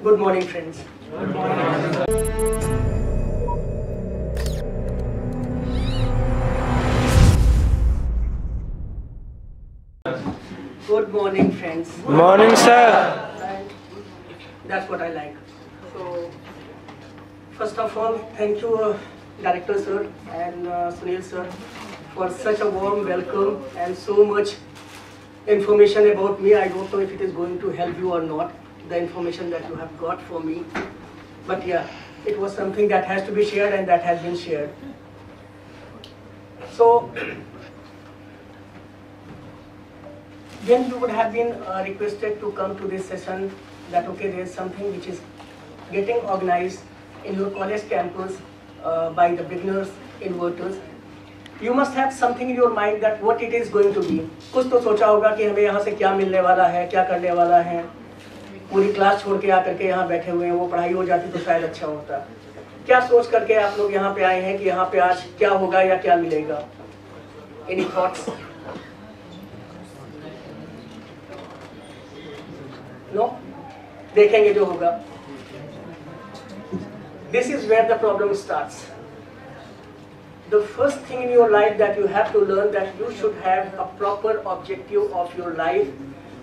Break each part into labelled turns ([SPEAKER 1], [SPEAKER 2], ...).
[SPEAKER 1] Good morning, friends.
[SPEAKER 2] Good morning.
[SPEAKER 1] Good morning, friends.
[SPEAKER 2] Good morning, sir.
[SPEAKER 1] And that's what I like. So, first of all, thank you, Director Sir and Sunil Sir, for such a warm welcome and so much information about me. I don't know if it is going to help you or not, the information that you have got for me. But yeah, it was something that has to be shared and that has been shared. So, when you would have been requested to come to this session, that okay, there is something which is getting organized in your college campus by the beginners inverters, you must have something in your mind that what it is going to be. कुछ तो सोचा होगा कि हमें यहाँ से क्या मिलने वाला है, क्या करने वाला है. पूरी क्लास छोड़ के आकर के यहाँ बैठे हुए हैं, वो पढ़ाई हो जाती तो शायद अच्छा होता. क्या सोच करके आप लोग यहाँ पे आए हैं कि यहाँ पे आज क्या होगा या क्या मिलेगा? Any thoughts? No? देखेंगे जो होगा. This is where the problem starts. The first thing in your life that you have to learn that you should have a proper objective of your life,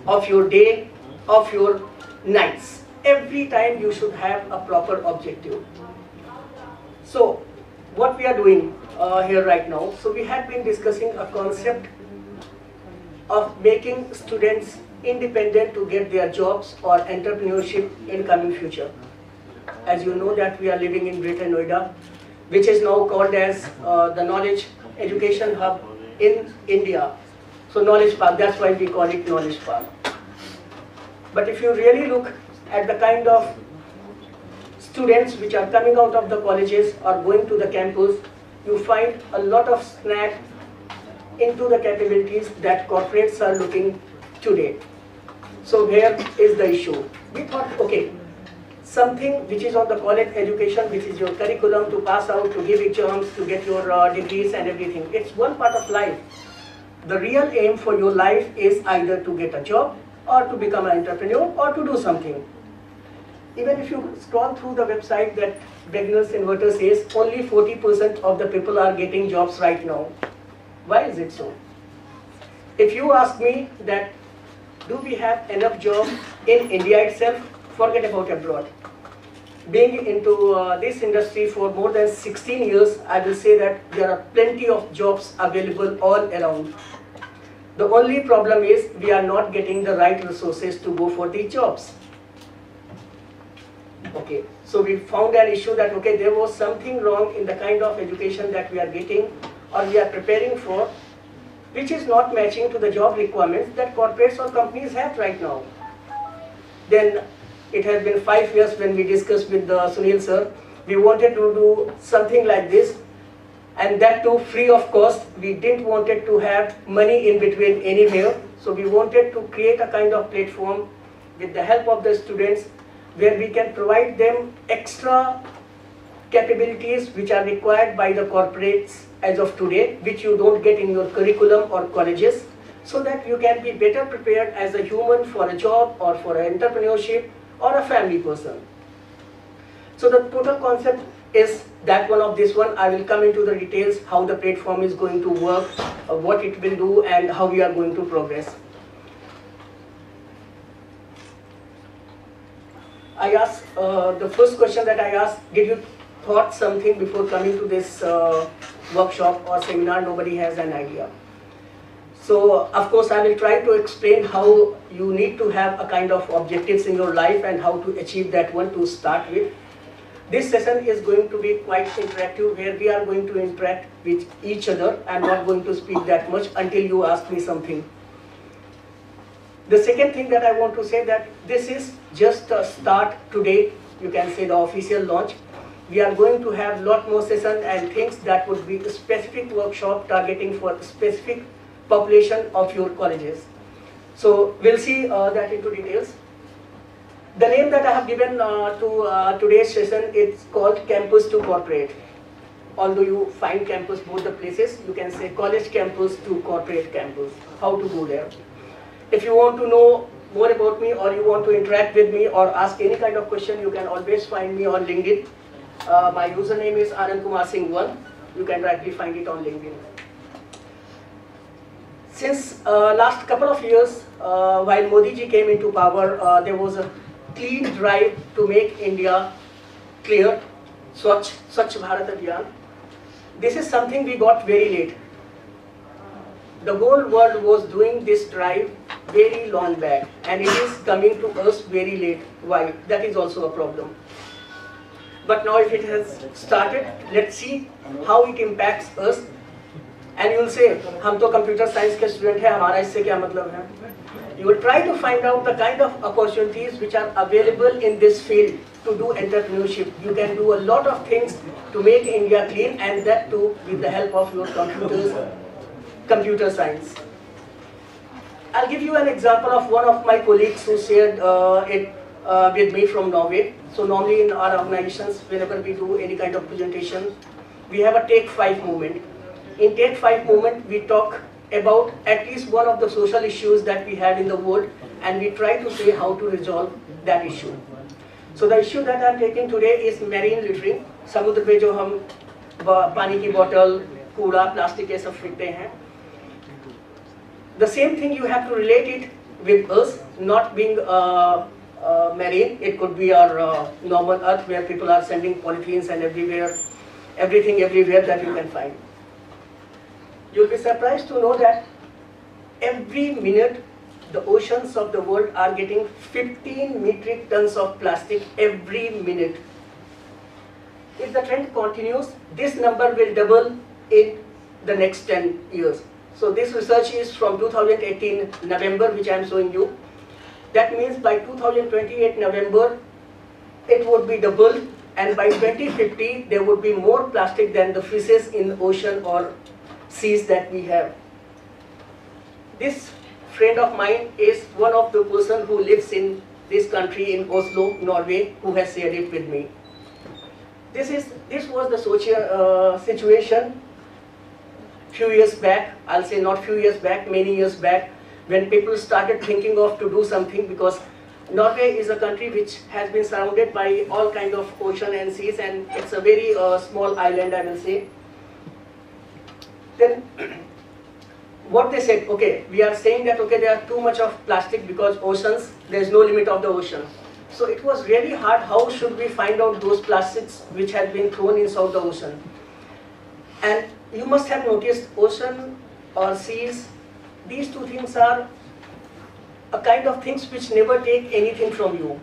[SPEAKER 1] of your day, of your nights. Every time you should have a proper objective. So, what we are doing here right now, so we had been discussing a concept of making students independent to get their jobs or entrepreneurship in coming future. As you know that we are living in Greater Noida, which is now called as the Knowledge Education Hub in India. So Knowledge Park, that's why we call it Knowledge Park. But if you really look at the kind of students which are coming out of the colleges or going to the campus, you find a lot of snag into the capabilities that corporates are looking today. So here is the issue. We thought, okay, something which is on the college education, which is your curriculum to pass out, to give exams, to get your degrees and everything. It's one part of life. The real aim for your life is either to get a job or to become an entrepreneur or to do something. Even if you scroll through the website that Beginners Inverter says, only 40% of the people are getting jobs right now. Why is it so? If you ask me that, do we have enough jobs in India itself? Forget about abroad. Being into this industry for more than 16 years, I will say that there are plenty of jobs available all around. The only problem is we are not getting the right resources to go for these jobs. Okay, so we found an issue that okay, there was something wrong in the kind of education that we are getting or we are preparing for, which is not matching to the job requirements that corporates or companies have right now. Then it has been 5 years when we discussed with Sunil sir. We wanted to do something like this, and that too free of cost. We didn't wanted to have money in between anywhere. So we wanted to create a kind of platform with the help of the students where we can provide them extra capabilities which are required by the corporates as of today, which you don't get in your curriculum or colleges, so that you can be better prepared as a human for a job or for an entrepreneurship or a family person. So the total concept is that one of this one. I will come into the details how the platform is going to work, what it will do and how we are going to progress. I asked, the first question that I asked, did you thought something before coming to this workshop or seminar? Nobody has an idea. So, of course, I will try to explain how you need to have a kind of objectives in your life and how to achieve that one to start with. This session is going to be quite interactive, where we are going to interact with each other. I am not going to speak that much until you ask me something. The second thing that I want to say that this is just a start today, you can say the official launch. We are going to have lot more sessions and things that would be a specific workshop targeting for specific population of your colleges. So we'll see that into details. The name that I have given to today's session is called Campus to Corporate. Although you find campus both the places, you can say college campus to corporate campus. How to go there? If you want to know more about me, or you want to interact with me or ask any kind of question, you can always find me on LinkedIn. My username is Anand Kumar Singh 1. You can directly find it on LinkedIn. Since last couple of years, while Modi ji came into power, there was a clean drive to make India clear, Swachh Bharat Abhiyan. This is something we got very late. The whole world was doing this drive very long back, and it is coming to us very late. Why? That is also a problem. But now if it has started, let's see how it impacts us. And you will say, हम तो computer science के student हैं, हमारा इससे क्या मतलब है? You will try to find out the kind of opportunities which are available in this field to do entrepreneurship. You can do a lot of things to make India clean, and that too with the help of your computer science. I'll give you an example of one of my colleagues who shared it with me from Norway. So normally in our organizations, whenever we do any kind of presentation, we have a Take 5 movement. In Take 5 movement, we talk about at least one of the social issues that we have in the world, and we try to say how to resolve that issue. So the issue that I'm taking today is marine littering. समुद्र पे जो हम पानी की बोतल, कूड़ा, plastic ये सब फेंकते हैं. The same thing you have to relate it with us, not being marine. It could be our normal earth where people are sending polythenes and everything everywhere that you can find. You'll be surprised to know that every minute the oceans of the world are getting 15 metric tons of plastic every minute. If the trend continues, this number will double in the next 10 years. So this research is from 2018 November, which I am showing you. That means by 2028 November, it would be doubled, and by 2050, there would be more plastic than the fishes in the ocean or seas that we have. This friend of mine is one of the person who lives in this country in Oslo, Norway, who has shared it with me. This was the situation few years back. I'll say not few years back, many years back, when people started thinking of to do something, because Norway is a country which has been surrounded by all kind of ocean and seas, and it's a very small island, I will say. Then what they said, okay, we are saying that okay, there are too much of plastic because oceans, there is no limit of the ocean. So it was really hard, how should we find out those plastics which had been thrown inside the ocean. And you must have noticed ocean or seas, these two things are a kind of things which never take anything from you.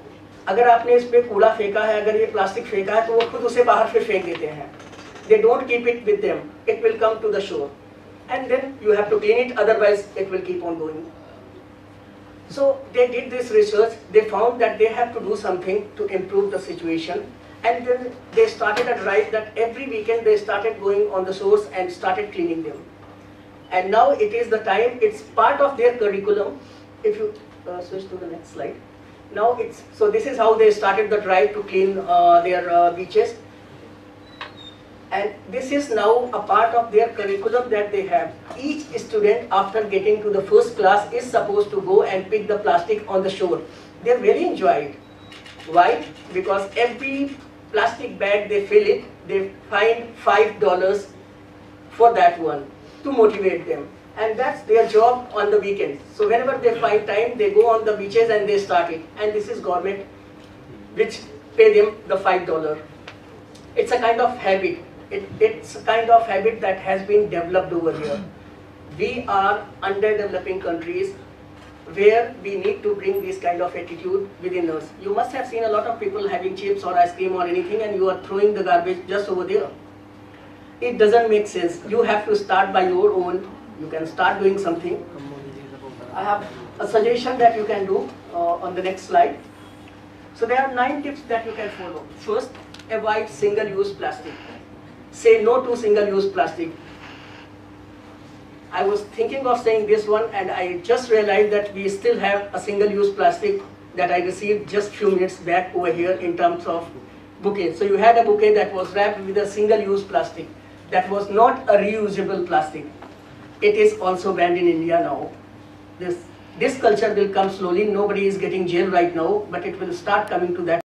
[SPEAKER 1] अगर आपने इस पे कूड़ा फेंका है, अगर ये plastic फेंका है, तो वो खुद उसे बाहर फिर फेंक देते हैं. They don't keep it with them. It will come to the shore. And then you have to clean it, otherwise it will keep on going. So they did this research, they found that they have to do something to improve the situation. And then they started a drive that every weekend they started going on the shores and started cleaning them. And now it is the time, it's part of their curriculum. If you switch to the next slide. Now so this is how they started the drive to clean their beaches. And this is now a part of their curriculum that they have. Each student, after getting to the first class, is supposed to go and pick the plastic on the shore. They really enjoy it. Why? Because every plastic bag they fill it, they find $5 for that one to motivate them. And that's their job on the weekends. So whenever they find time, they go on the beaches and they start it. And this is government which pay them the $5. It's a kind of habit. It's a kind of habit that has been developed over here. We are underdeveloping countries where we need to bring this kind of attitude within us. You must have seen a lot of people having chips or ice cream or anything, and you are throwing the garbage just over there. It doesn't make sense. You have to start by your own. You can start doing something. I have a suggestion that you can do on the next slide. So there are 9 tips that you can follow. First, avoid single-use plastic. Say no to single-use plastic. I was thinking of saying this one, and I just realized that we still have a single-use plastic that I received just few minutes back over here in terms of bouquet. So you had a bouquet that was wrapped with a single-use plastic. That was not a reusable plastic. It is also banned in India now. This This culture will come slowly. Nobody is getting jail right now, but it will start coming to that.